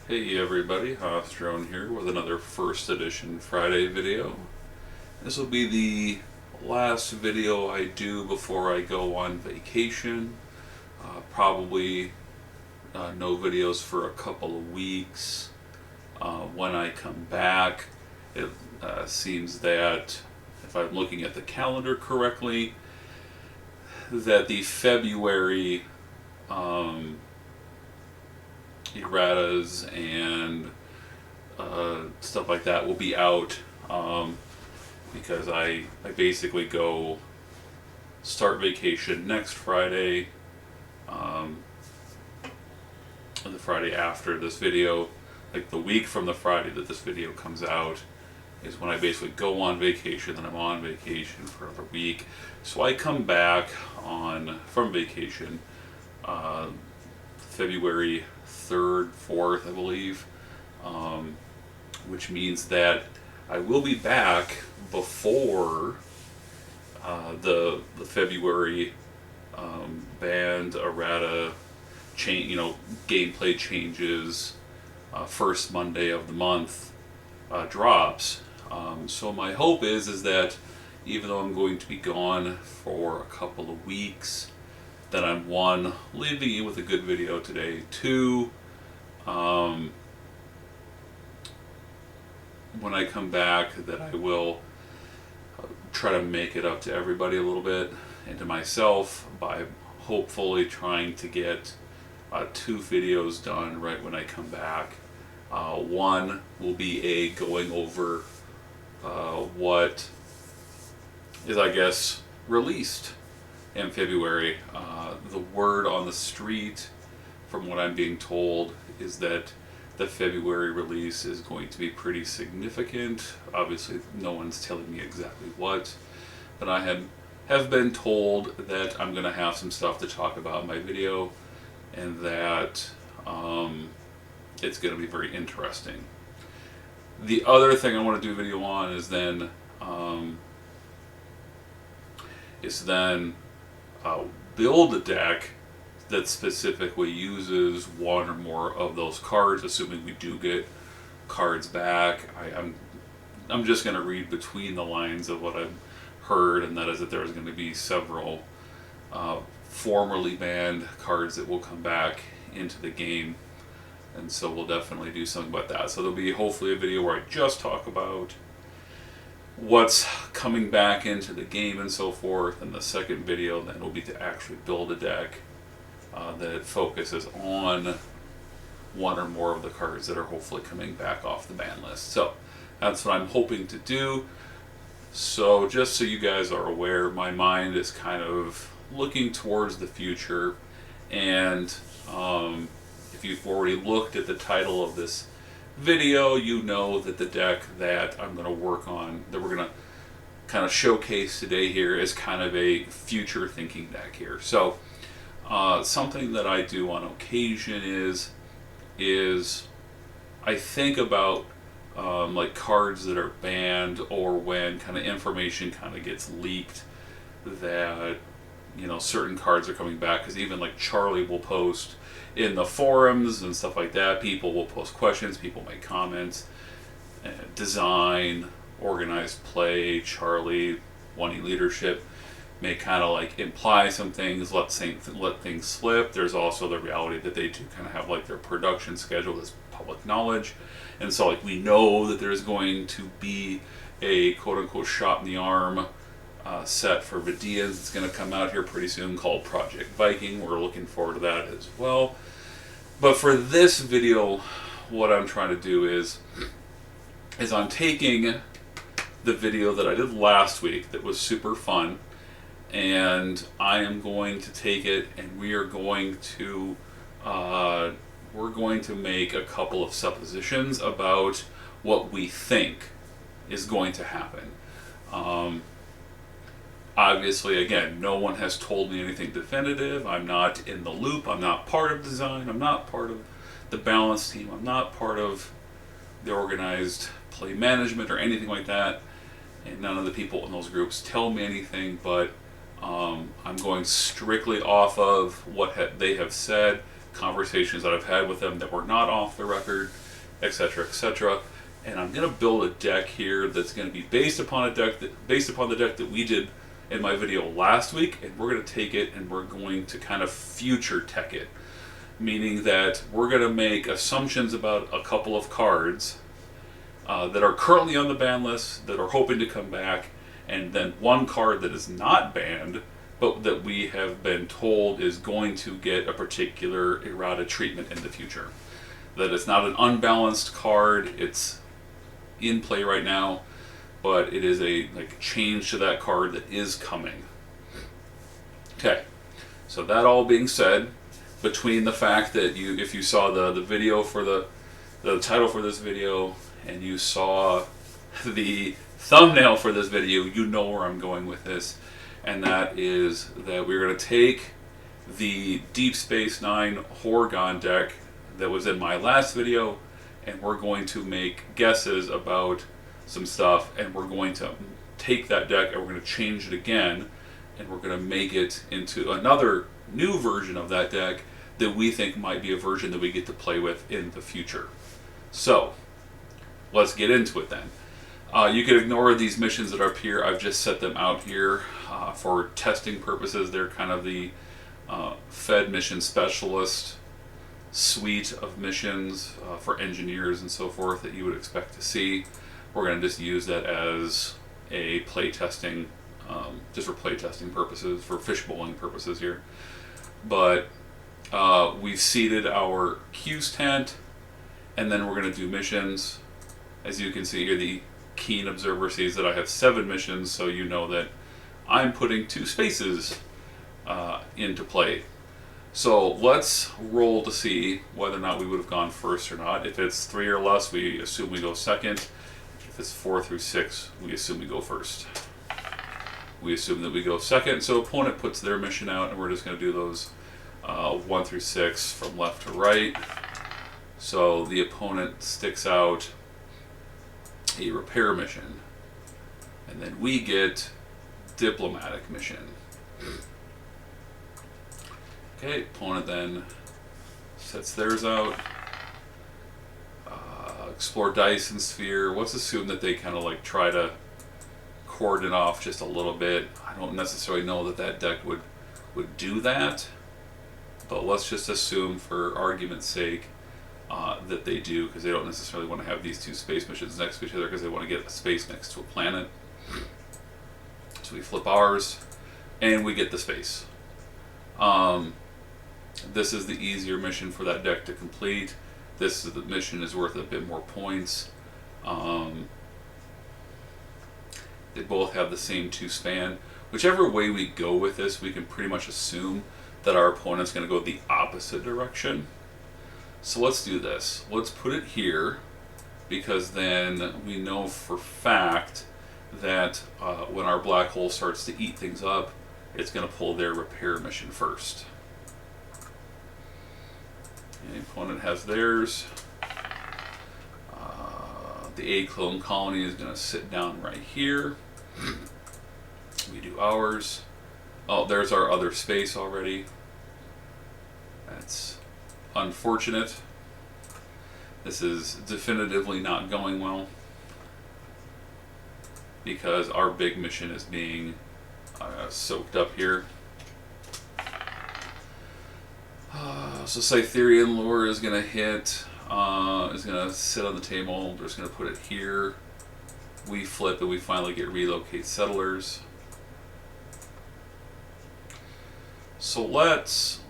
Hey everybody, Drone here with another first edition Friday video. This will be the last video I do before I go on vacation. Probably no videos for a couple of weeks. When I come back, it seems that, if I'm looking at the calendar correctly, that the February erratas and stuff like that will be out, because I basically go start vacation next Friday, the Friday after this video, like the week from the Friday that this video comes out is when I basically go on vacation. Then I'm on vacation for another week, so I come back from vacation February 3rd, 4th, I believe, which means that I will be back before the February band errata change, gameplay changes, first Monday of the month drops. So my hope is that even though I'm going to be gone for a couple of weeks, that I'm, one, leaving you with a good video today, two, when I come back, that I will try to make it up to everybody a little bit and to myself by hopefully trying to get 2 videos done right when I come back. One will be a going over what is, I guess, released in February. The word on the street, from what I'm being told, is that the February release is going to be pretty significant. Obviously, no one's telling me exactly what, but I have been told that I'm going to have some stuff to talk about in my video, and that it's going to be very interesting. The other thing I want to do a video on is then build a deck that specifically uses one or more of those cards, assuming we do get cards back. I'm just going to read between the lines of what I've heard, and that is that there's going to be several formerly banned cards that will come back into the game, and so we'll definitely do something about that. So there'll be hopefully a video where I just talk about what's coming back into the game and so forth, and the second video then will be to actually build a deck that focuses on one or more of the cards that are hopefully coming back off the ban list. So that's what I'm hoping to do. So just so you guys are aware, my mind is kind of looking towards the future, and if you've already looked at the title of this video, you know that the deck that I'm going to work on, that we're going to kind of showcase today here, is kind of a future thinking deck here. So something that I do on occasion is I think about like cards that are banned, or when kind of information kind of gets leaked that certain cards are coming back, because even like Charlie will post in the forums and stuff like that. People will post questions, people make comments. Design, organized play, Charlie, One Leadership may kind of like imply some things, let things slip. There's also the reality that they do kind of have like their production schedule as public knowledge, and so like we know that there's going to be a quote-unquote shot in the arm set for Vidians. It's going to come out here pretty soon, called Project Viking. We're looking forward to that as well. But for this video, what I'm trying to do is I'm taking the video that I did last week that was super fun, and I am going to take it, and we're going to make a couple of suppositions about what we think is going to happen. Obviously, again, no one has told me anything definitive. I'm not in the loop. I'm not part of design. I'm not part of the balance team. I'm not part of the organized play management or anything like that. And none of the people in those groups tell me anything, but I'm going strictly off of what they have said conversations that I've had with them that were not off the record, etc., etc. And I'm going to build a deck here that's going to be based upon the deck that we did in my video last week, and we're going to take it and we're going to kind of future tech it, meaning that we're going to make assumptions about a couple of cards that are currently on the ban list that are hoping to come back, and then one card that is not banned but that we have been told is going to get a particular errata treatment in the future. That it's not an unbalanced card, it's in play right now, but it is a change to that card that is coming. Okay, so that all being said, between the fact that if you saw the video for the title for this video, and you saw the thumbnail for this video, you know where I'm going with this, and that is that we're going to take the Deep Space Nine Horg'ahn deck that was in my last video, and we're going to make guesses about some stuff, and we're going to take that deck and we're going to change it again, and we're going to make it into another new version of that deck that we think might be a version that we get to play with in the future. So let's get into it then. You can ignore these missions that are up here. I've just set them out here for testing purposes. They're kind of the Fed Mission Specialist suite of missions for engineers and so forth that you would expect to see. We're going to just use that as a play testing, just for play testing purposes, for fishbowling purposes here. But we've seeded our Q's tent, and then we're going to do missions. As you can see here, the keen observer sees that I have 7 missions, so you know that I'm putting 2 spaces into play. So let's roll to see whether or not we would have gone first or not. If it's 3 or less, we assume we go second. If it's 4 through 6, we assume we go first. We assume that we go second, so opponent puts their mission out, and we're just going to do those 1 through 6 from left to right. So the opponent sticks out a repair mission, and then we get diplomatic mission. Okay, opponent then sets theirs out. Explore Dyson Sphere. Let's assume that they kind of try to cordon off just a little bit. I don't necessarily know that that deck would do that, but let's just assume for argument's sake that they do, because they don't necessarily want to have these 2 space missions next to each other because they want to get a space next to a planet. So we flip ours, and we get the space. This is the easier mission for that deck to complete. This is the mission is worth a bit more points. They both have the same 2 span. Whichever way we go with this, we can pretty much assume that our opponent's going to go the opposite direction. So let's do this. Let's put it here, because then we know for fact that when our black hole starts to eat things up, it's going to pull their repair mission first. And the opponent has theirs. The A-clone colony is going to sit down right here. We do ours. Oh, there's our other space already. That's unfortunate. This is definitively not going well, because our big mission is being soaked up here. So Cytherian Lure is going to hit, is going to sit on the table. We're just going to put it here. We flip and we finally get Relocate Settlers. So let's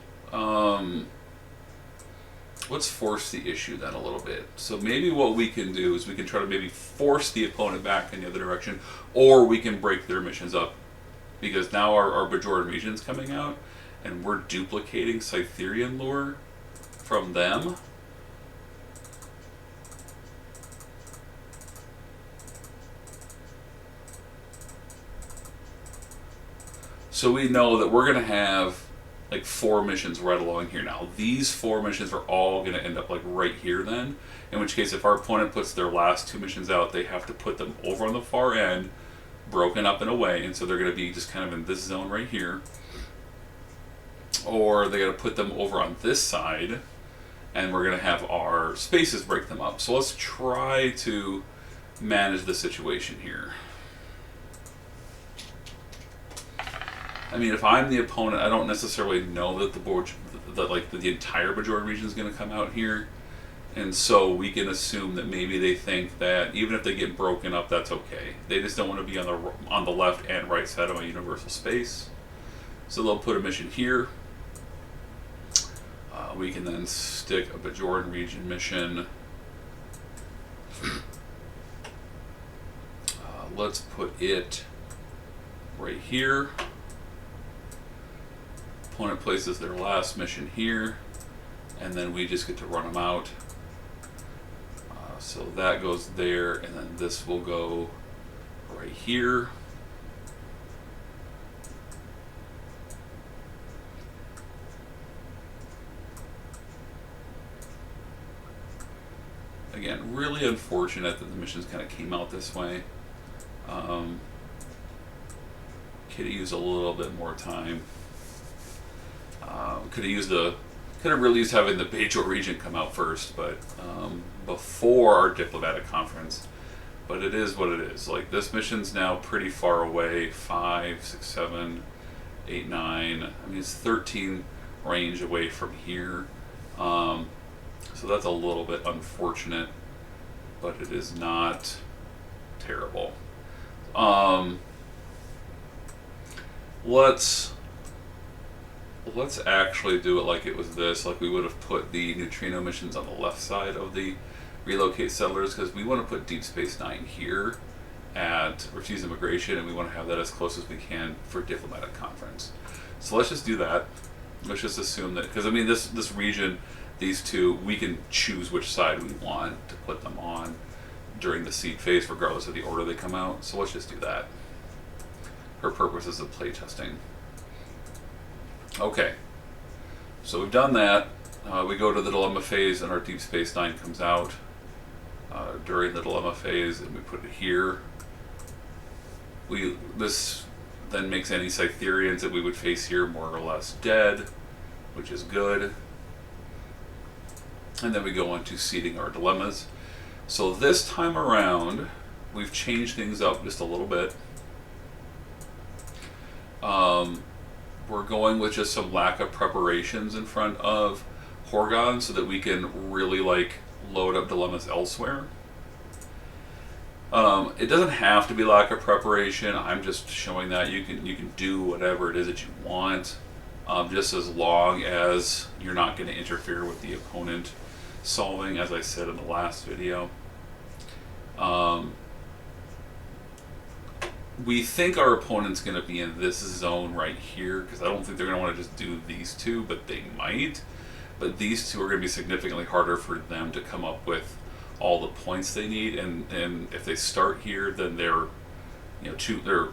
force the issue then a little bit. So maybe what we can do is we can try to maybe force the opponent back in the other direction, or we can break their missions up, because now our Bajoran region's coming out, and we're duplicating Cytherian Lure from them. So we know that we're going to have 4 missions right along here now. These 4 missions are all going to end up right here then, in which case if our opponent puts their last 2 missions out, they have to put them over on the far end, broken up in a way, and so they're going to be just kind of in this zone right here. or they got to put them over on this side, and we're going to have our spaces break them up. So let's try to manage the situation here. I mean, if I'm the opponent, I don't necessarily know that the board, that the entire Bajoran region is going to come out here, and so we can assume that maybe they think that even if they get broken up, that's okay. They just don't want to be on the left and right side of my universal space, so they'll put a mission here. We can then stick a Bajoran region mission. Let's put it right here. Opponent places their last mission here, and then we just get to run them out. So that goes there, and then this will go right here. Again, really unfortunate that the missions kind of came out this way. Could have used a little bit more time. Could have really used having the Bajor region come out first, but before our diplomatic conference. But it is what it is. Like, this mission's now pretty far away. 5, 6, 7, 8, 9. I mean, it's 13 range away from here. So that's a little bit unfortunate, but it is not terrible. Let's actually do it like it was this, like we would have put the neutrino missions on the left side of the relocate settlers, because we want to put Deep Space Nine here at refuse immigration, and we want to have that as close as we can for diplomatic conference. So let's just do that. Let's just assume that, because I mean this region, these two, we can choose which side we want to put them on during the seed phase, regardless of the order they come out. So let's just do that for purposes of playtesting. Okay, so we've done that. We go to the dilemma phase, and our Deep Space Nine comes out during the dilemma phase, and we put it here. This then makes any Cytherians that we would face here more or less dead, which is good. And then we go on to seeding our dilemmas. So this time around, we've changed things up just a little bit. We're going with just some lack of preparations in front of Horg'ahn, so that we can really load up dilemmas elsewhere. It doesn't have to be lack of preparation. I'm just showing that you can do whatever it is that you want, just as long as you're not going to interfere with the opponent solving, as I said in the last video. We think our opponent's going to be in this zone right here, because I don't think they're going to want to just do these two, but they might. But these two are going to be significantly harder for them to come up with all the points they need, and if they start here, then they're they're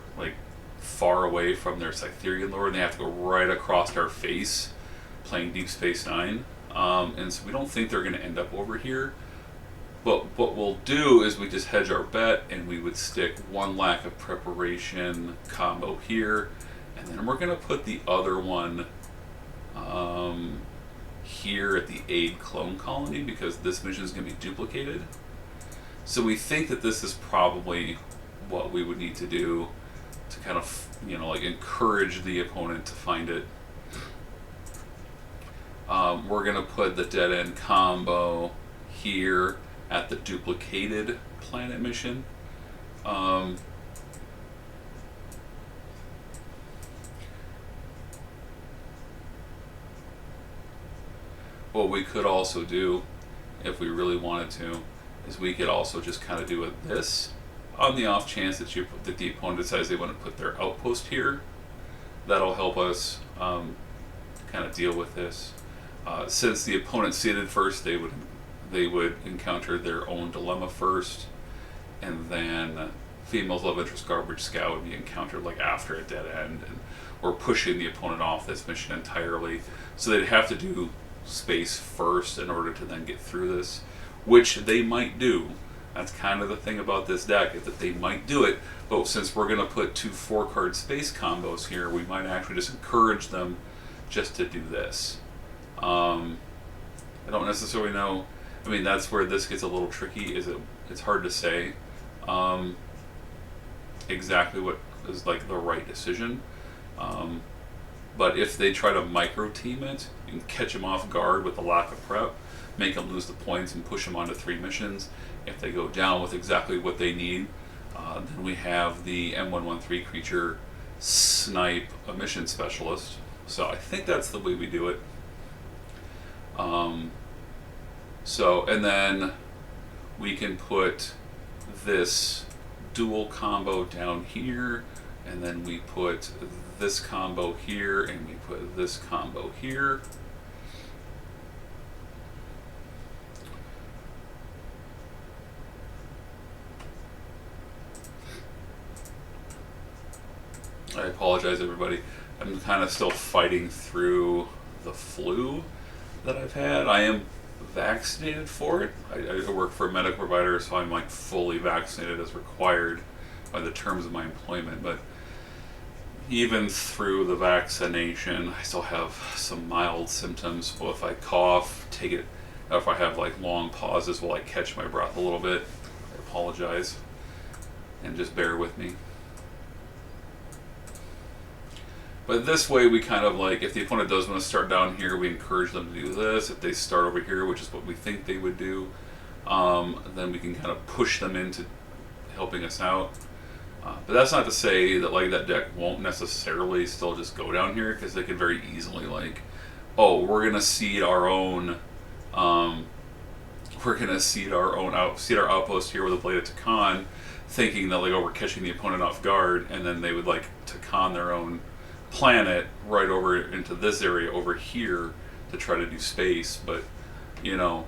far away from their Cytherian lore, and they have to go right across our face playing Deep Space Nine. And so we don't think they're going to end up over here. But what we'll do is we just hedge our bet, and we would stick one lack of preparation combo here, and then we're going to put the other one here at the aid clone colony, because this mission is going to be duplicated. So we think that this is probably what we would need to do to kind of encourage the opponent to find it. We're going to put the dead end combo here at the duplicated planet mission. What we could also do, if we really wanted to, is we could also just kind of do it this, on the off chance that the opponent decides they want to put their outpost here. That'll help us kind of deal with this. Since the opponent seeded first, they would encounter their own dilemma first, and then female's love interest garbage scout would be encountered after a dead end, or pushing the opponent off this mission entirely. So they'd have to do space first in order to then get through this, which they might do. That's kind of the thing about this deck, is that they might do it, but since we're going to put 2 4-card space combos here, we might actually just encourage them just to do this. I don't necessarily know. I mean, that's where this gets a little tricky. It's hard to say exactly what is like the right decision. But if they try to micro team it and catch them off guard with a lack of prep, make them lose the points and push them onto 3 missions, if they go down with exactly what they need, then we have the M113 creature snipe a mission specialist. So I think that's the way we do it. And then we can put this dual combo down here, and then we put this combo here, and we put this combo here. I apologize, everybody. I'm kind of still fighting through the flu that I've had. I am vaccinated for it. I work for a medical provider, so I'm like fully vaccinated as required by the terms of my employment. But even through the vaccination, I still have some mild symptoms. So if I cough, take it. If I have like long pauses while I catch my breath a little bit, I apologize, and just bear with me. But this way we kind of like, if the opponent does want to start down here, we encourage them to do this. If they start over here, which is what we think they would do, then we can kind of push them into helping us out. But that's not to say that like that deck won't necessarily still just go down here, because they can very easily like, oh, we're gonna seed our own, seed our outpost here with a Blade of Takan, thinking that like, oh, we're catching the opponent off guard, and then they would like Takan their own planet right over into this area over here to try to do space. But you know,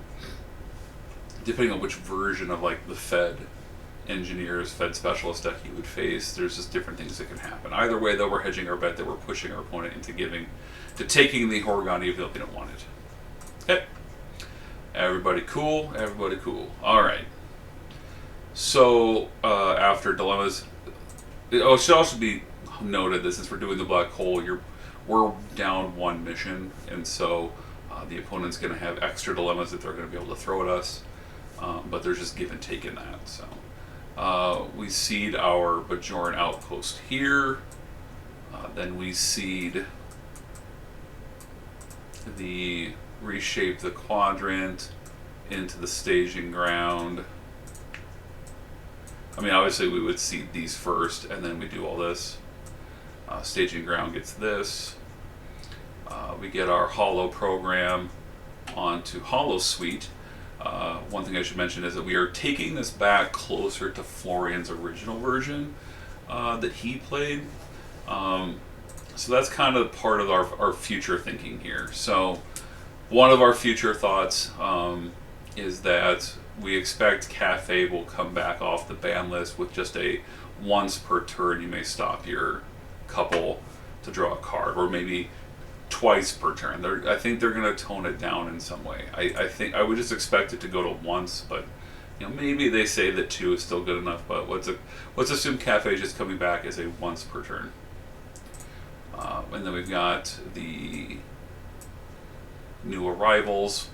depending on which version of like the Fed engineers, Fed specialist deck you would face, there's just different things that can happen. Either way though, we're hedging our bet that we're pushing our opponent into taking the Horg'ahn even if they don't want it. Okay, everybody cool? Everybody cool. Alright, so after dilemmas, it should also be noted that since we're doing the black hole, we're down 1 mission, and so the opponent's going to have extra dilemmas that they're going to be able to throw at us, but there's just give and take in that. So we seed our Bajoran outpost here, then we seed reshape the quadrant into the staging ground. I mean, obviously we would seed these first, and then we do all this. Staging ground gets this. We get our Hollow program onto Hollow Suite. One thing I should mention is that we are taking this back closer to Florian's original version that he played. So that's kind of part of our future thinking here. So one of our future thoughts is that we expect Cafe will come back off the ban list with just a once per turn you may stop your couple to draw a card, or maybe twice per turn. I think they're going to tone it down in some way. I think I would just expect it to go to once, but you know, maybe they say that 2 is still good enough. But let's assume Cafe is just coming back as a once per turn. And then we've got the new arrivals.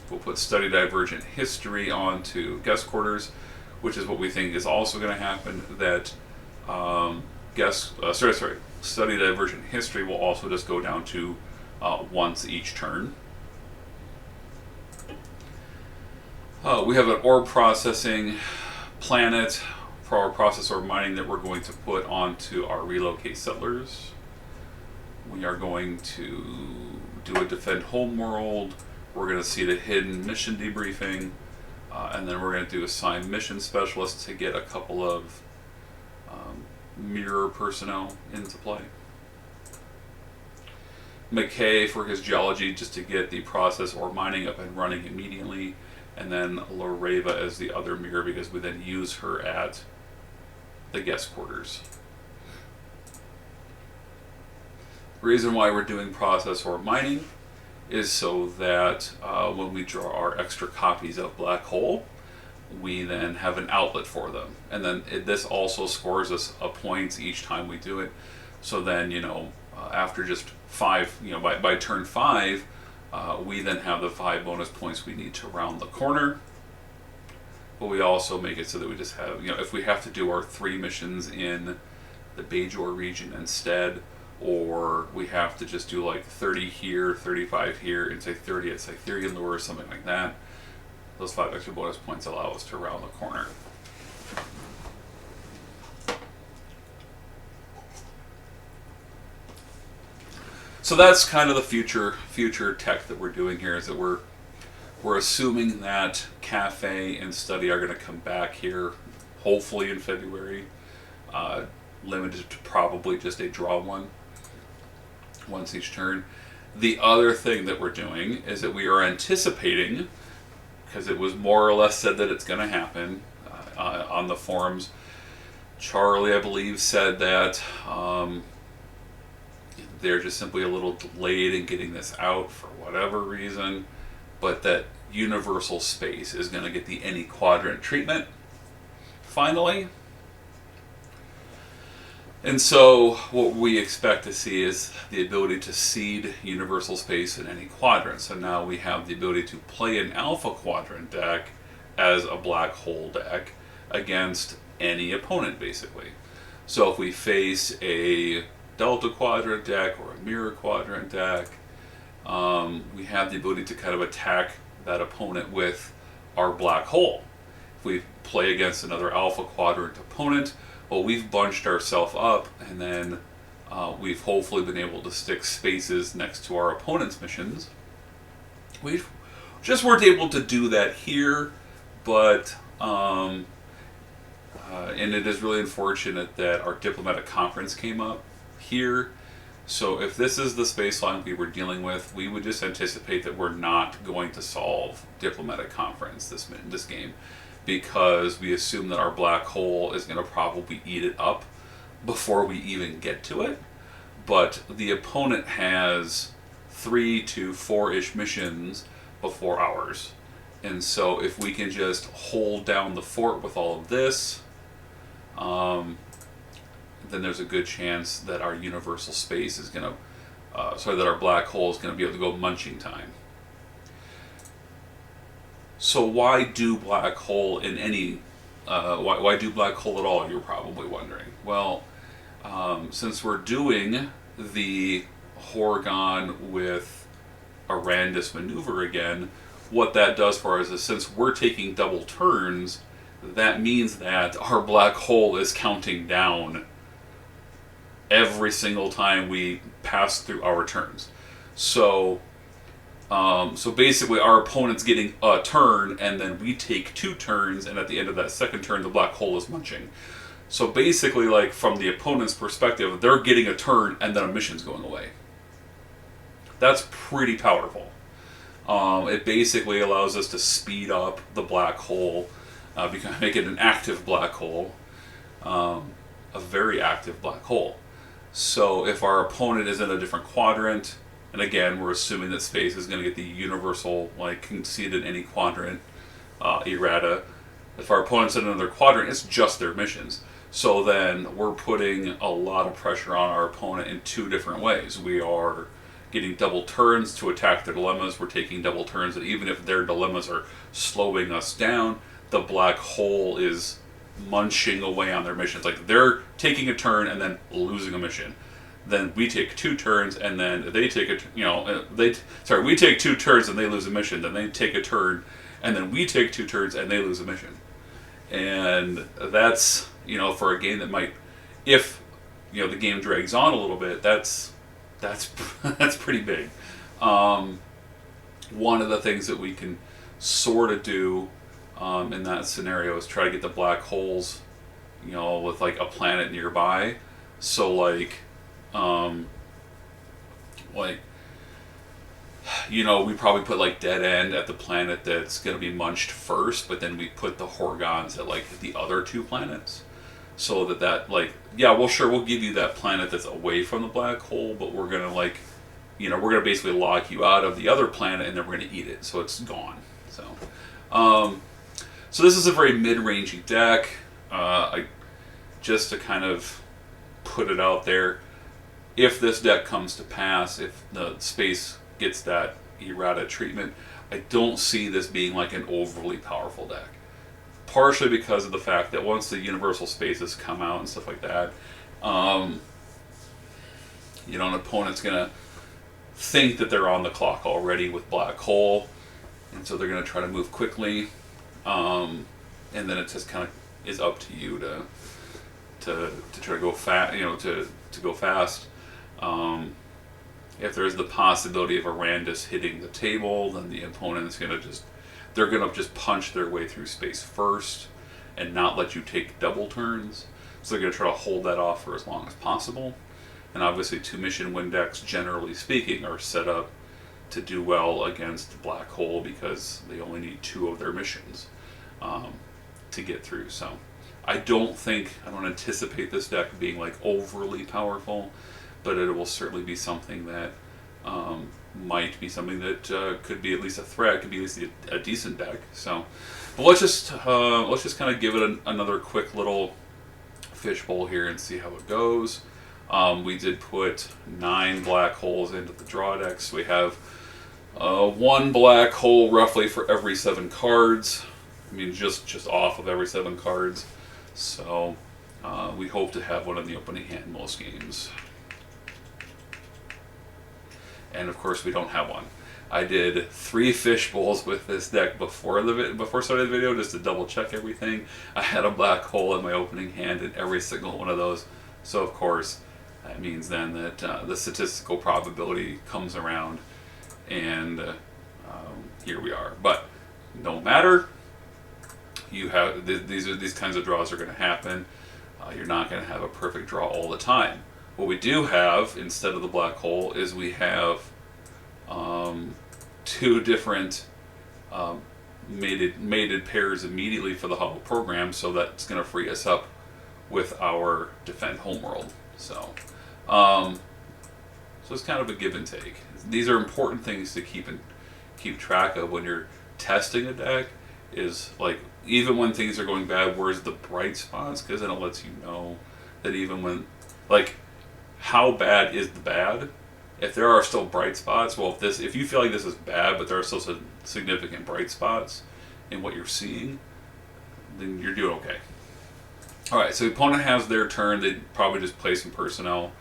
We'll put Study Divergent History onto guest quarters, which is what we think is also going to happen. That Study Divergent History will also just go down to once each turn. We have an orb processing planet for our process orb mining that we're going to put onto our relocate settlers. We are going to do a defend homeworld. We're going to see the hidden mission debriefing, and then we're going to do assign mission specialists to get a couple of mirror personnel into play. McKay for his geology, just to get the process or mining up and running immediately, and then Loreva as the other mirror, because we then use her at the guest quarters. The reason why we're doing process or mining is so that when we draw our extra copies of Black Hole, we then have an outlet for them. And then this also scores us a point each time we do it. So then, you know, after just 5, by turn 5, we then have the 5 bonus points we need to round the corner. But we also make it so that we just have, if we have to do our 3 missions in the Bajor region instead, or we have to just do like 30 here, 35 here, and say 30 at Cytherian Lure or something like that, those 5 extra bonus points allow us to round the corner. So that's kind of the future tech that we're doing here, is that we're assuming that Cafe and Study are going to come back here, hopefully in February, limited to probably just a draw one, once each turn. The other thing that we're doing is that we are anticipating, because it was more or less said that it's going to happen on the forums. Charlie, I believe, said that they're just simply a little delayed in getting this out for whatever reason, but that Universal Space is going to get the any quadrant treatment finally. And so what we expect to see is the ability to seed Universal Space in any quadrant. So now we have the ability to play an Alpha Quadrant deck as a Black Hole deck against any opponent, basically. So if we face a Delta Quadrant deck or a Mirror Quadrant deck, we have the ability to kind of attack that opponent with our Black Hole. If we play against another Alpha Quadrant opponent, well, we've bunched ourselves up, and then we've hopefully been able to stick spaces next to our opponent's missions. We just weren't able to do that here, but and it is really unfortunate that our diplomatic conference came up here. So if this is the space line we were dealing with, we would just anticipate that we're not going to solve diplomatic conference this game, because we assume that our Black Hole is going to probably eat it up before we even get to it. But the opponent has 3 to 4-ish missions before ours. And so if we can just hold down the fort with all of this, then there's a good chance that our Universal Space is going to, that our Black Hole is going to be able to go munching time. So why do Black Hole in any, why do Black Hole at all, you're probably wondering. Well, since we're doing the Horg'ahn with a Randus maneuver again, what that does for us is, since we're taking double turns, that means that our Black Hole is counting down every single time we pass through our turns. So basically our opponent's getting a turn, and then we take 2 turns, and at the end of that second turn the Black Hole is munching. So basically, like, from the opponent's perspective, they're getting a turn and then a mission's going away. That's pretty powerful. It basically allows us to speed up the Black Hole, make it an active Black Hole, a very active Black Hole. So if our opponent is in a different quadrant, and again, we're assuming that space is going to get the universal, like, conceded any quadrant errata. If our opponent's in another quadrant, it's just their missions. So then we're putting a lot of pressure on our opponent in 2 different ways. We are getting double turns to attack their dilemmas. We're taking double turns that even if their dilemmas are slowing us down, the Black Hole is munching away on their missions. Like, they're taking a turn and then losing a mission. Then we take 2 turns, and then they take we take 2 turns and they lose a mission. Then they take a turn, and then we take 2 turns and they lose a mission. And that's, for a game that might, if the game drags on a little bit, that's pretty big. One of the things that we can sort of do in that scenario is try to get the Black Holes, with like a planet nearby. So we probably put like Dead End at the planet that's going to be munched first, but then we put the Horg'ahns at like the other 2 planets, so that we'll give you that planet that's away from the Black Hole, but we're going to we're going to basically lock you out of the other planet, and then we're going to eat it, so it's gone. So this is a very mid-rangey deck. Just to kind of put it out there, if this deck comes to pass, if the space gets that errata treatment, I don't see this being like an overly powerful deck. Partially because of the fact that once the universal spaces come out and stuff like that, an opponent's gonna think that they're on the clock already with black hole, and so they're gonna try to move quickly, and then it just kind of is up to you to try to go fast, to go fast. If there's the possibility of a Randus hitting the table, then the opponent's they're gonna just punch their way through space first and not let you take double turns. So they're gonna try to hold that off for as long as possible. And obviously, 2-mission win decks, generally speaking, are set up to do well against the black hole because they only need 2 of their missions to get through. So I don't anticipate this deck being like overly powerful, but it will certainly be something that might be something that could be at least a threat, could be at least a decent deck. So, but let's just kind of give it another quick little fishbowl here and see how it goes. We did put 9 black holes into the draw decks. We have 1 black hole roughly for every 7 cards. I mean, just off of every 7 cards. So we hope to have one in the opening hand most games. And of course, we don't have one. I did 3 fish bowls with this deck before starting the video just to double check everything. I had a black hole in my opening hand in every single one of those. So of course, that means then that the statistical probability comes around, and here we are. But no matter, you have these kinds of draws are going to happen. You're not going to have a perfect draw all the time. What we do have instead of the black hole is we have 2 different mated pairs immediately for the Hubble program, so that's going to free us up with our defend homeworld. So it's kind of a give and take. These are important things to keep track of when you're testing a deck. Is like, even when things are going bad, where's the bright spots? Because then it lets you know that even when, like, how bad is the bad? If there are still bright spots, well, if you feel like this is bad, but there are still some significant bright spots in what you're seeing, then you're doing okay. All right, so the opponent has their turn. They probably just play some personnel.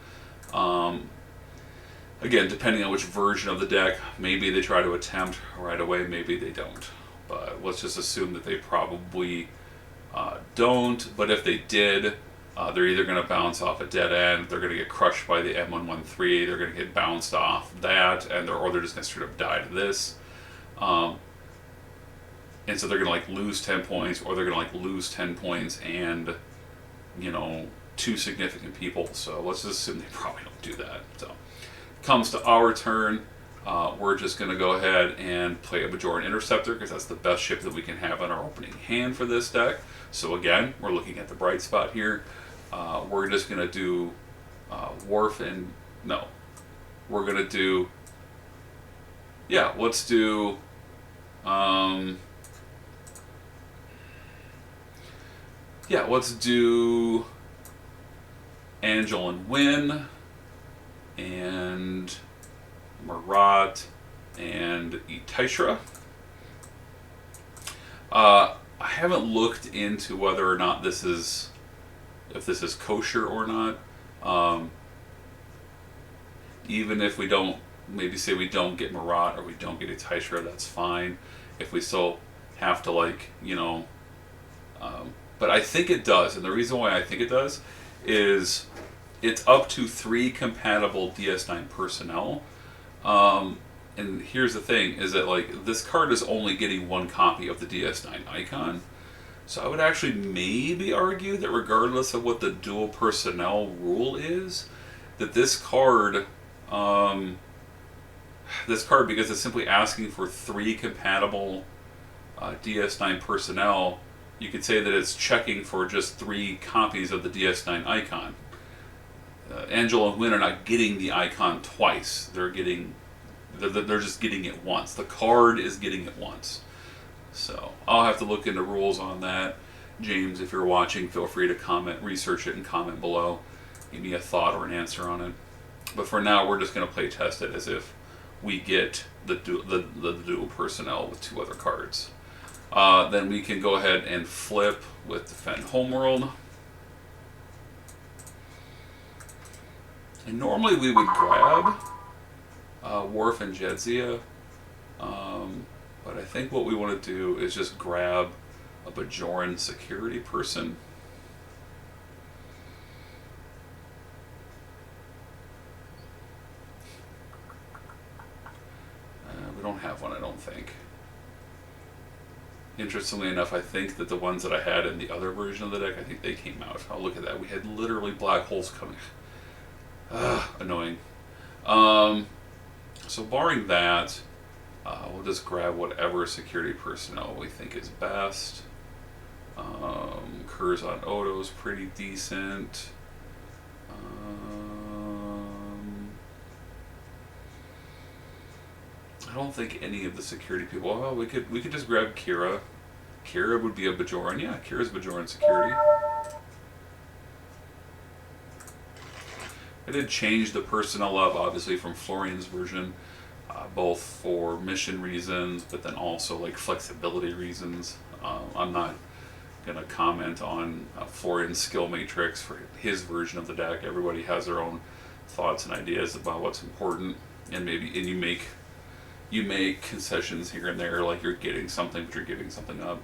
Again, depending on which version of the deck, maybe they try to attempt right away, maybe they don't. But let's just assume that they probably don't. But if they did, they're either going to bounce off a dead end, they're going to get crushed by the M113, they're going to get bounced off that, or they're just going to straight up die to this. And so they're going to like lose 10 points, or they're going to like lose 10 points and, 2 significant people. So let's just assume they probably don't do that. So comes to our turn. We're just going to go ahead and play a Bajoran Interceptor because that's the best ship that we can have in our opening hand for this deck. So again, we're looking at the bright spot here. We're just going to do Wharf and... No. We're going to do... Yeah, let's do... let's do Angel and Win, and Marat, and Etishra. I haven't looked into whether or not if this is kosher or not. Even if we don't, maybe say we don't get Marat or we don't get Etishra, that's fine. If we still have to but I think it does, and the reason why I think it does is it's up to 3 compatible DS9 personnel. And here's the thing, is that this card is only getting 1 copy of the DS9 icon. So I would actually maybe argue that regardless of what the dual personnel rule is, that this card, because it's simply asking for 3 compatible DS9 personnel, you could say that it's checking for just 3 copies of the DS9 icon. Angel and Win are not getting the icon twice. They're just getting it once. The card is getting it once. So I'll have to look into rules on that. James, if you're watching, feel free to comment, research it, and comment below. Give me a thought or an answer on it. But for now, we're just going to play test it as if we get the dual personnel with 2 other cards. Then we can go ahead and flip with Defend Homeworld. And normally we would grab Worf and Jadzia. But I think what we want to do is just grab a Bajoran security person. We don't have one, I don't think. Interestingly enough, I think that the ones that I had in the other version of the deck, I think they came out. Oh, look at that. We had literally black holes coming. Annoying. So barring that, we'll just grab whatever security personnel we think is best. Curzon Odo's pretty decent. I don't think any of the security people. Well, we could just grab Kira. Kira would be a Bajoran. Yeah, Kira's Bajoran security. I did change the personnel up, obviously, from Florian's version, both for mission reasons, but then also like flexibility reasons. I'm not going to comment on Florian's skill matrix for his version of the deck. Everybody has their own thoughts and ideas about what's important, and you make concessions here and there, like you're getting something, but you're giving something up.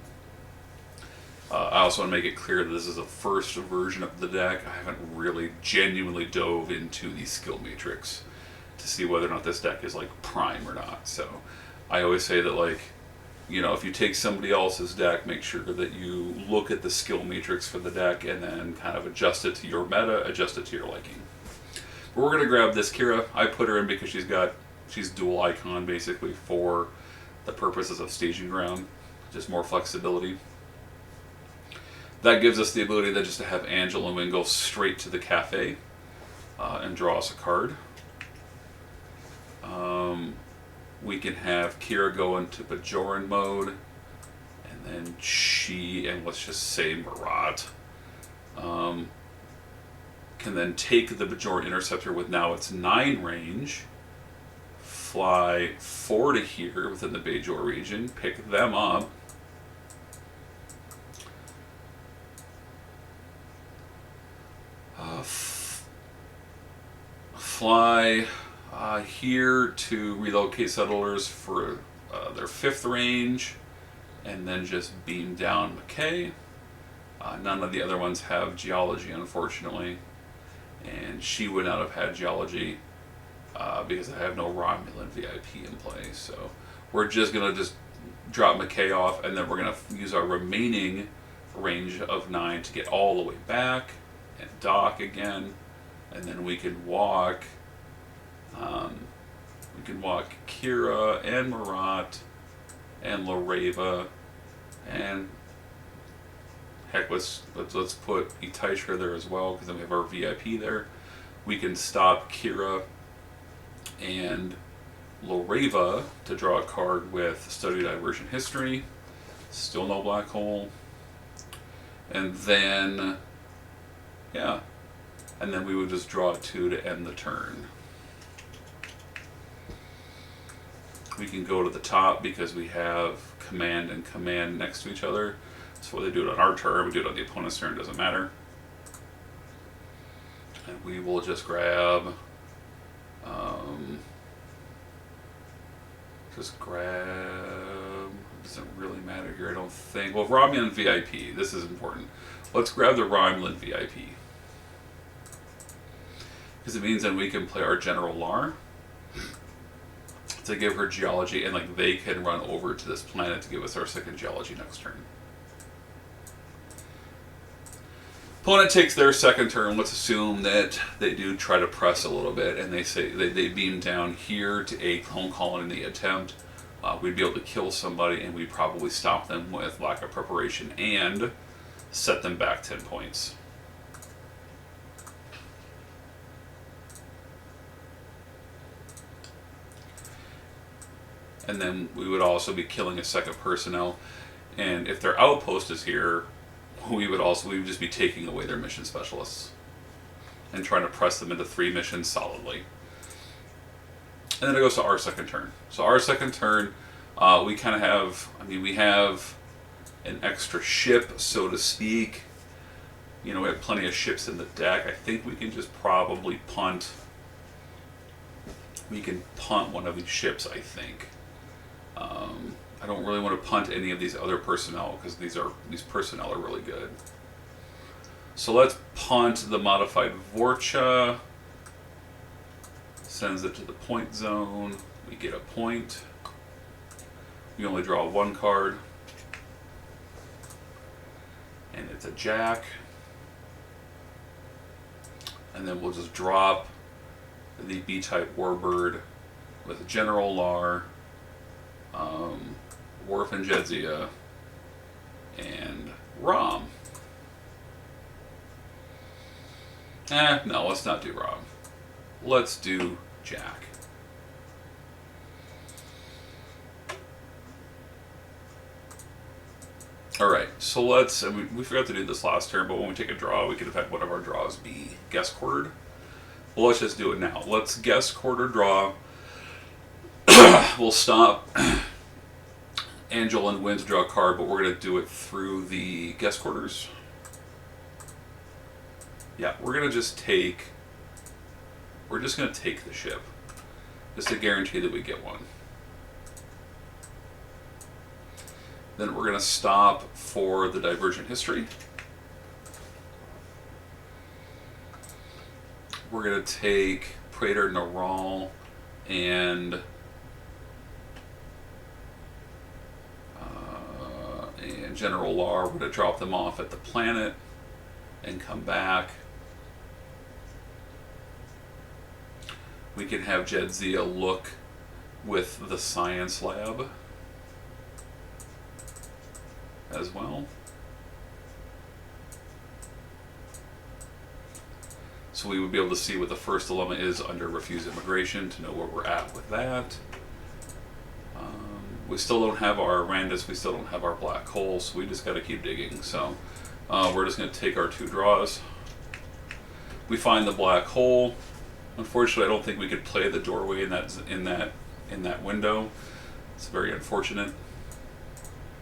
I also want to make it clear that this is a first version of the deck. I haven't really genuinely dove into the skill matrix to see whether or not this deck is like prime or not. So I always say that, like, you know, if you take somebody else's deck, make sure that you look at the skill matrix for the deck and then kind of adjust it to your meta, adjust it to your liking. But we're going to grab this Kira. I put her in because she's dual icon basically for the purposes of staging ground, just more flexibility. That gives us the ability then just to have Angela Wing go straight to the cafe and draw us a card. We can have Kira go into Bajoran mode, and then she, and let's just say Marat, can then take the Bajoran Interceptor with now its 9 range, fly 4 to here within the Bajor region, pick them up, fly here to relocate settlers for their 5th range, and then just beam down McKay. None of the other ones have geology, unfortunately, and she would not have had geology because I have no Romulan VIP in play. So we're just going to just drop McKay off, and then we're going to use our remaining range of 9 to get all the way back and dock again, and then we can walk Kira and Marat and Lareva, and heck, let's put Itaishra there as well, because then we have our VIP there. We can stop Kira and Lareva to draw a card with Study Diversion History. Still no black hole. And then, yeah. And then we would just draw 2 to end the turn. We can go to the top because we have command and command next to each other. So whether they do it on our turn, we do it on the opponent's turn, doesn't matter. And we will just grab, doesn't really matter here, I don't think. Well, Romulan VIP, this is important. Let's grab the Romulan VIP. Because it means then we can play our General Lar to give her geology, and like they can run over to this planet to give us our 2nd geology next turn. Opponent takes their 2nd turn. Let's assume that they do try to press a little bit, and they say they beam down here to a clone colony attempt. We'd be able to kill somebody, and we'd probably stop them with lack of preparation and set them back 10 points. And then we would also be killing a 2nd personnel, and if their outpost is here, we would just be taking away their mission specialists and trying to press them into 3 missions solidly. And then it goes to our second turn. So our second turn, we kind of have, I mean, we have an extra ship, so to speak. You know, we have plenty of ships in the deck. I think we can just probably punt. We can punt one of these ships, I think. I don't really want to punt any of these other personnel because these personnel are really good. So let's punt the modified Vorcha. Sends it to the point zone. We get a point. We only draw one card. And it's a jack. And then we'll just drop the B-type Warbird with General Lar, Worf and Jedzia, and Rom. No, let's not do Rom. Let's do Jack. Alright, so let's, we forgot to do this last turn, but when we take a draw, we could have had one of our draws be guest quartered. Well, let's just do it now. Let's guest quarter draw. We'll stop Angel and Win to draw a card, but we're going to do it through the guest quarters. Yeah, we're going to just take, we're just going to take the ship, just to guarantee that we get one. Then we're going to stop for the Divergent History. We're going to take Praetor Naral and General Lar. We're going to drop them off at the planet and come back. We can have Jedzia look with the science lab as well. So we would be able to see what the first dilemma is under Refuse Immigration to know where we're at with that. We still don't have our Randus, we still don't have our Black Hole, so we just got to keep digging. So we're just going to take our two draws. We find the Black Hole. Unfortunately, I don't think we could play the doorway in that window. It's very unfortunate.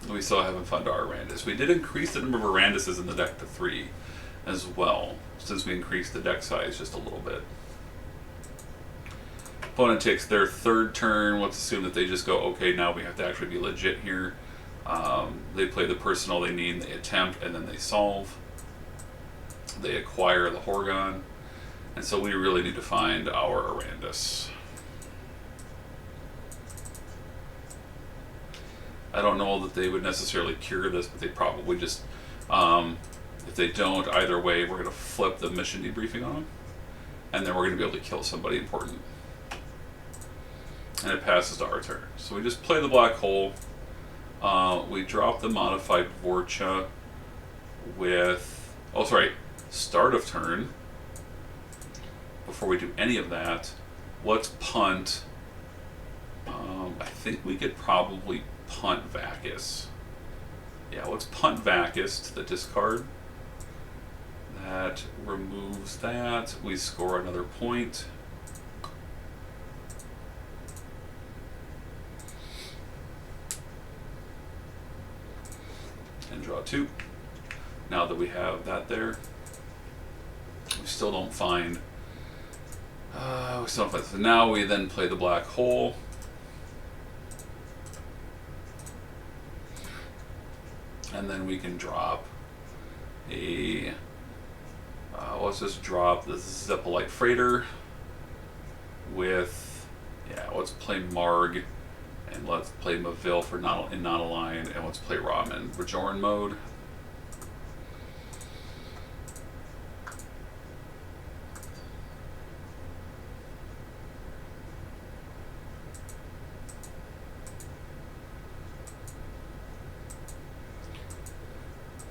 We still haven't found our Randus. We did increase the number of Randuses in the deck to 3 as well, since we increased the deck size just a little bit. Opponent takes their third turn. Let's assume that they just go, okay, now we have to actually be legit here. They play the personnel they need, they attempt, and then they solve. They acquire the Horg'ahn. And so we really need to find our Arandus. I don't know that they would necessarily cure this, but they probably just, if they don't, either way, we're going to flip the mission debriefing on them. And then we're going to be able to kill somebody important. And it passes to our turn. So we just play the Black Hole. We drop the modified Vorcha with, oh sorry, start of turn. Before we do any of that, let's punt. I think we could probably punt Vacus. Yeah, let's punt Vacus to the discard. That removes that. We score another point. And draw 2. Now that we have that there, we still don't find. So now we then play the Black Hole. And then we can drop a, let's just drop the Zeppelite Freighter with, yeah, let's play Marg, and let's play Mavil for not aligned, and let's play Rom in Bajoran mode.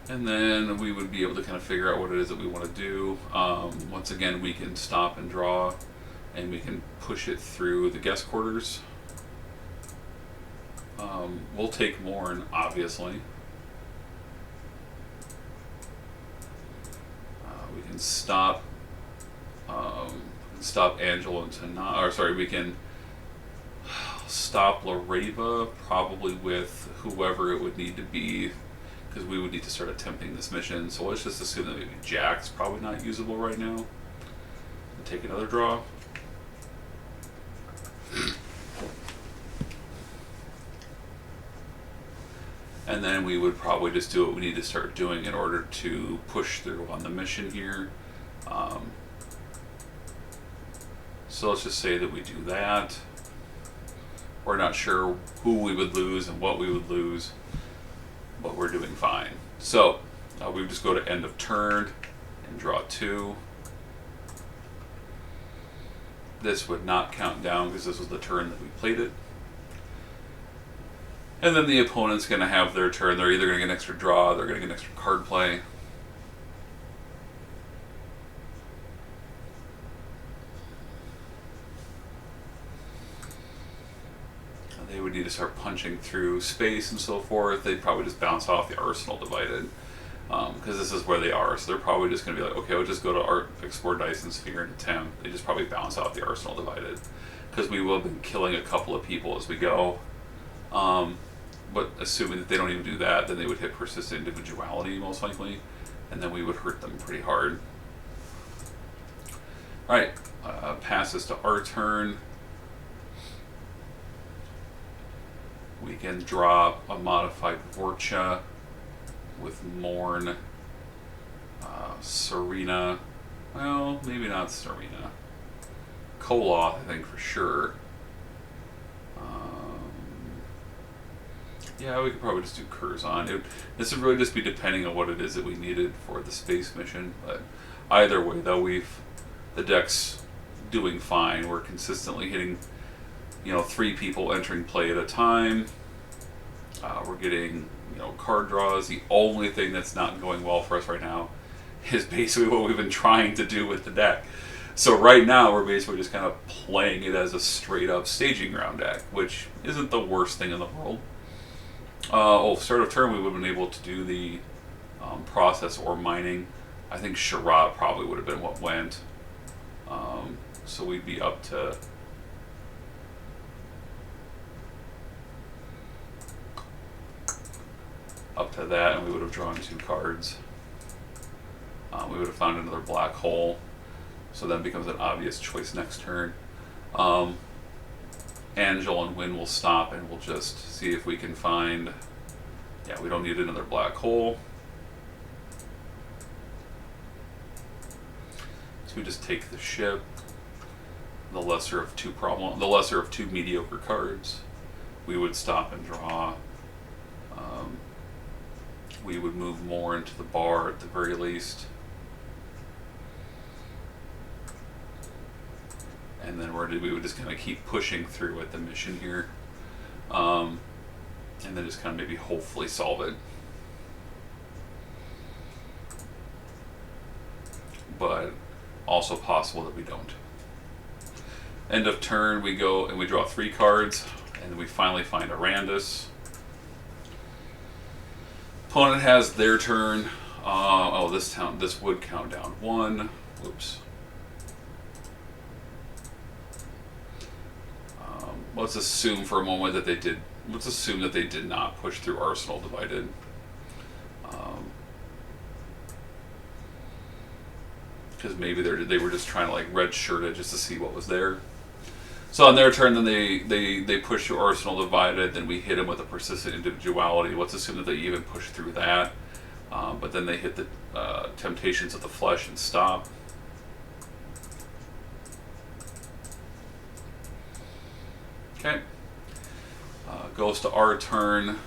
And then we would be able to kind of figure out what it is that we want to do. Once again, we can stop and draw, and we can push it through the guest quarters. We'll take Morn, obviously. We can stop Angel and Tana, or sorry, we can stop Lareva, probably with whoever it would need to be, because we would need to start attempting this mission. So let's just assume that maybe Jack's probably not usable right now. And take another draw. And then we would probably just do what we need to start doing in order to push through on the mission here. So let's just say that we do that. We're not sure who we would lose and what we would lose, but we're doing fine. So we would just go to end of turn and draw 2. This would not count down because this was the turn that we played it. And then the opponent's going to have their turn. They're either going to get an extra draw, they're going to get an extra card play. They would need to start punching through space and so forth. They'd probably just bounce off the Arsenal Divided, because this is where they are. So they're probably just going to be like, okay, we'll just go to Explore Dice and Sphere and attempt. They just probably bounce off the Arsenal Divided, because we will have been killing a couple of people as we go. But assuming that they don't even do that, then they would hit Persistent Individuality most likely, and then we would hurt them pretty hard. Alright, passes to our turn. We can drop a modified Vorcha with Mourn, Serena. Well, maybe not Serena. Koloth, I think for sure. Yeah, we could probably just do Curzon. This would really just be depending on what it is that we needed for the space mission. But either way, though, the deck's doing fine. We're consistently hitting, 3 people entering play at a time. We're getting, card draws. The only thing that's not going well for us right now is basically what we've been trying to do with the deck. So right now, we're basically just kind of playing it as a straight-up staging ground deck, which isn't the worst thing in the world. Start of turn, we would have been able to do the process or mining. I think Sherrod probably would have been what went. So we'd be up to that, and we would have drawn 2 cards. We would have found another black hole, so that becomes an obvious choice next turn. Angel and Wynn will stop, and we'll just see if we can find... Yeah, we don't need another black hole. So we just take the ship, the lesser of 2 mediocre cards. We would stop and draw. We would move more into the bar at the very least. And then we would just kind of keep pushing through at the mission here. And then just kind of maybe hopefully solve it. But also possible that we don't. End of turn, we go and we draw 3 cards, and we finally find Arandis. Opponent has their turn. This would count down 1. Whoops. Let's assume for a moment that they did. Let's assume that they did not push through Arsenal Divided. Because maybe they were just trying to like redshirt it just to see what was there. So on their turn, then they push through Arsenal Divided. Then we hit them with a Persistent Individuality. Let's assume that they even push through that. But then they hit the Temptations of the Flesh and stop. Okay. Goes to our turn.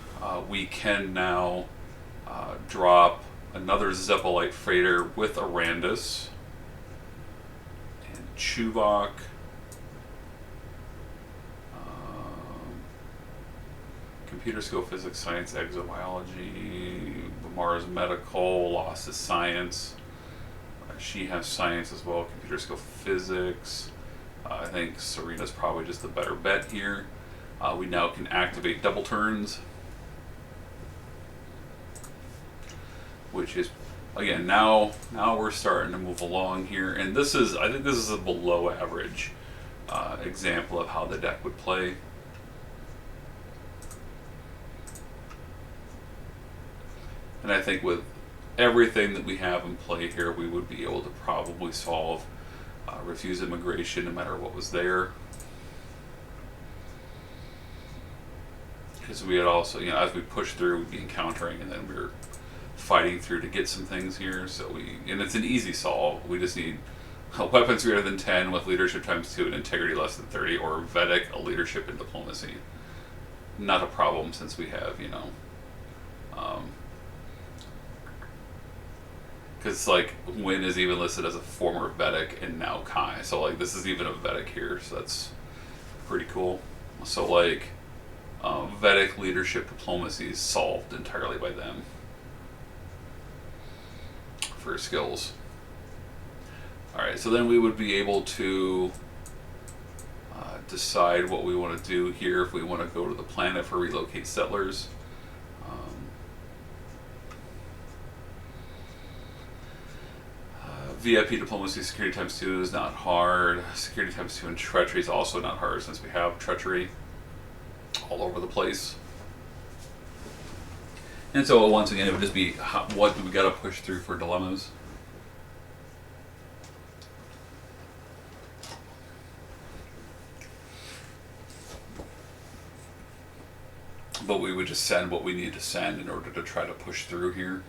We can now drop another Zeppelite Freighter with Arandis and Chuvok. Computer Skill, Physics, Science, Exobiology. Mars Medical, lost his Science. She has Science as well. Computer Skill, Physics. I think Serena's probably just the better bet here. We now can activate double turns, which is, again, now we're starting to move along here. And I think this is a below average example of how the deck would play. And I think with everything that we have in play here, we would be able to probably solve refuse immigration no matter what was there. Because we had also, as we push through, we'd be encountering, and then we were fighting through to get some things here. And it's an easy solve. We just need weapons greater than 10 with leadership times 2 and integrity less than 30, or Vedic, a leadership and diplomacy. Not a problem since we have, because Win is even listed as a former Vedic and now Kai. So this is even a Vedic here, so that's pretty cool. So Vedic leadership diplomacy is solved entirely by them for skills. Alright, so then we would be able to decide what we want to do here, if we want to go to the planet for relocate settlers. VIP diplomacy security times 2 is not hard. Security times 2 and treachery is also not hard since we have treachery all over the place. And so once again, it would just be what do we got to push through for dilemmas. But we would just send what we need to send in order to try to push through here.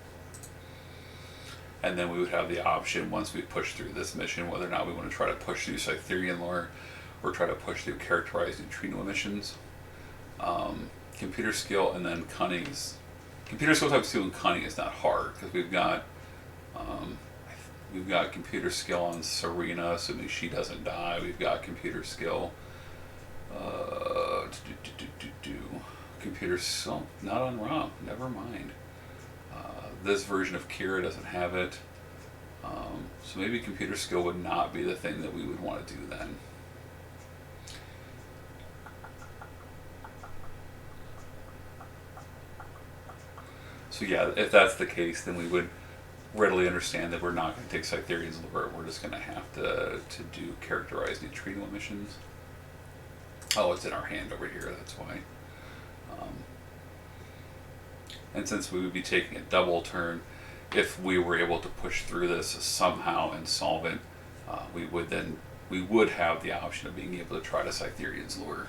And then we would have the option, once we push through this mission, whether or not we want to try to push through Cytherian lore or try to push through characterized neutrino emissions. Computer skill and then cunning is... Computer skill type 2 and cunning is not hard, because we've got computer skill on Serena, assuming she doesn't die. We've got computer skill... Computer skill... Not on Rom, never mind. This version of Kira doesn't have it. So maybe computer skill would not be the thing that we would want to do then. So yeah, if that's the case, then we would readily understand that we're not going to take Cytherian's lore. We're just going to have to do characterized neutrino emissions. Oh, it's in our hand over here, that's why. And since we would be taking a double turn, if we were able to push through this somehow and solve it, we would have the option of being able to try to Cytherian's lure.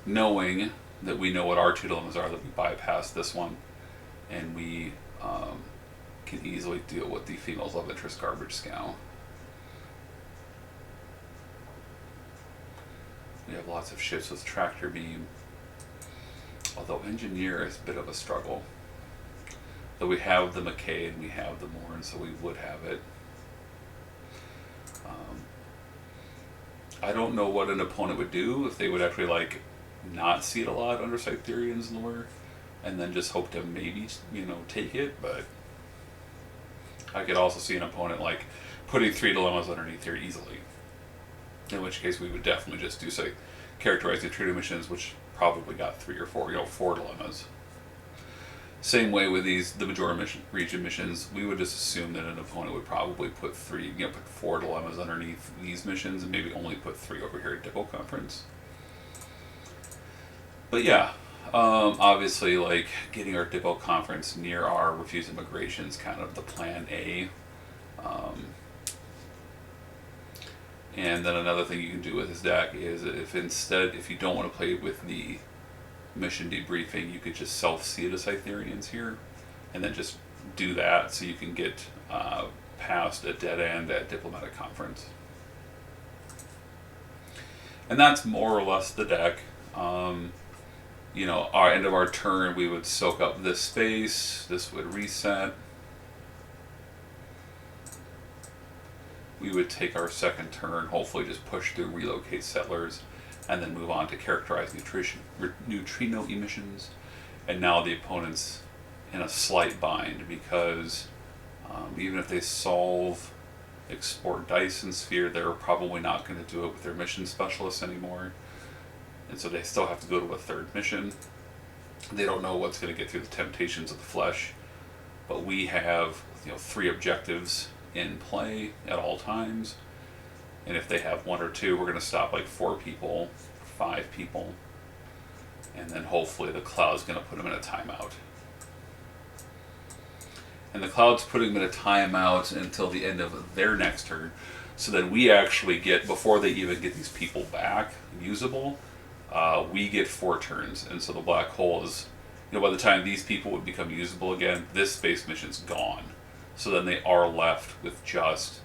Knowing that we know what our two dilemmas are, that we bypass this one, and we can easily deal with the female's love interest garbage scow. We have lots of ships with tractor beam. Although engineer is a bit of a struggle. Though we have the McKay and we have the Morn, so we would have it. I don't know what an opponent would do if they would actually not see it a lot under Cytherian's lore, and then just hope to maybe take it. But I could also see an opponent putting 3 dilemmas underneath here easily. In which case we would definitely just do characterized neutrino missions, which probably got 3 or 4, 4 dilemmas. Same way with the Majora region missions, we would just assume that an opponent would probably put 4 dilemmas underneath these missions, and maybe only put 3 over here at Diplo Conference. But yeah, obviously, getting our Diplo Conference near our refuse immigration is kind of the plan A. And then another thing you can do with this deck is if you don't want to play with the mission debriefing, you could just self-see the Cytherians here, and then just do that so you can get past a dead end at Diplomatic Conference. And that's more or less the deck. Our end of our turn, we would soak up this space. This would reset. We would take our second turn, hopefully just push through relocate settlers, and then move on to characterize neutrino emissions. And now the opponent's in a slight bind, because even if they solve export Dyson Sphere, they're probably not going to do it with their mission specialists anymore. And so they still have to go to a third mission. They don't know what's going to get through the temptations of the flesh. But we have 3 objectives in play at all times, and if they have 1 or 2, we're going to stop 4 people, 5 people, and then hopefully the Cloud's going to put them in a timeout. And the Cloud's putting them in a timeout until the end of their next turn, so that we actually get, before they even get these people back usable, we get 4 turns. And so the black hole is, by the time these people would become usable again, this space mission's gone. So then they are left with just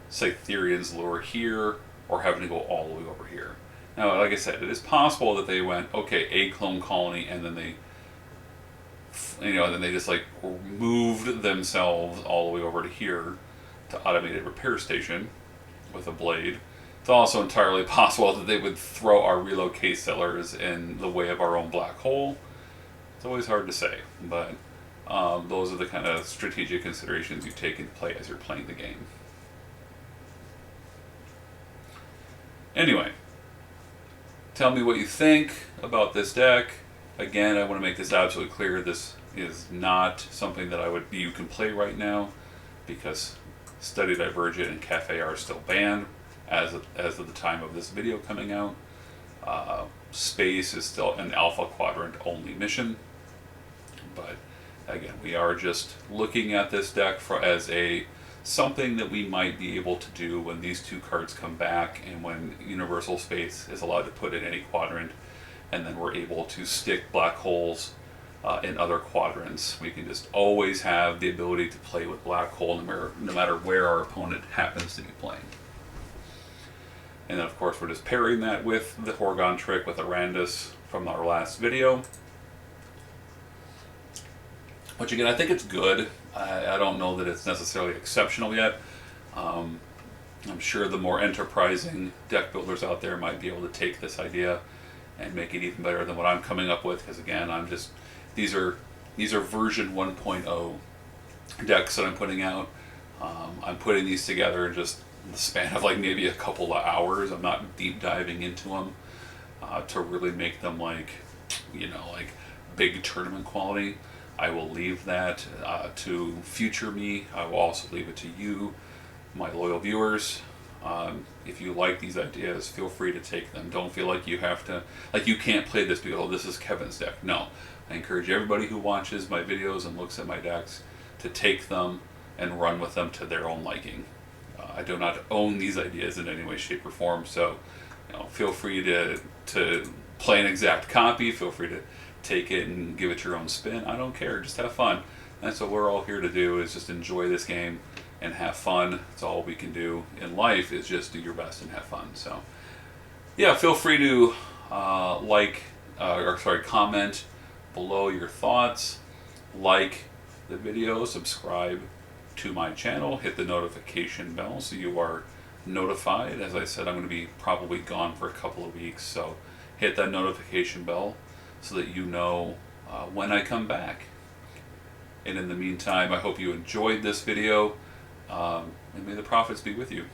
Cytherean's lure here, or having to go all the way over here. Now, like I said, it is possible that they went, okay, a clone colony, and then they, then they just like moved themselves all the way over to here to automated repair station with a blade. It's also entirely possible that they would throw our relocate settlers in the way of our own black hole. It's always hard to say, but those are the kind of strategic considerations you take into play as you're playing the game. Anyway, tell me what you think about this deck. Again, I want to make this absolutely clear. This is not something that you can play right now, because Study Divergent and Cafe are still banned as of the time of this video coming out. Space is still an Alpha Quadrant only mission, but again, we are just looking at this deck as something that we might be able to do when these 2 cards come back, and when Universal Space is allowed to put in any quadrant, and then we're able to stick black holes in other quadrants. We can just always have the ability to play with black hole no matter where our opponent happens to be playing. And then of course we're just pairing that with the Horg'ahn trick with Arandis from our last video. Which again, I think it's good. I don't know that it's necessarily exceptional yet. I'm sure the more enterprising deck builders out there might be able to take this idea and make it even better than what I'm coming up with, because again, these are version 1.0 decks that I'm putting out. I'm putting these together in just the span of like maybe a couple of hours. I'm not deep diving into them to really make them like big tournament quality. I will leave that to future me. I will also leave it to you, my loyal viewers. If you like these ideas, feel free to take them. Don't feel like you have to, you can't play this because, this is Kevin's deck. No. I encourage everybody who watches my videos and looks at my decks to take them and run with them to their own liking. I do not own these ideas in any way, shape, or form, so feel free to play an exact copy. Feel free to take it and give it your own spin. I don't care. Just have fun. That's what we're all here to do, is just enjoy this game and have fun. That's all we can do in life, is just do your best and have fun. So, yeah, feel free to comment below your thoughts, like the video, subscribe to my channel, hit the notification bell so you are notified. As I said, I'm going to be probably gone for a couple of weeks, so hit that notification bell so that you know when I come back. And in the meantime, I hope you enjoyed this video, and may the profits be with you.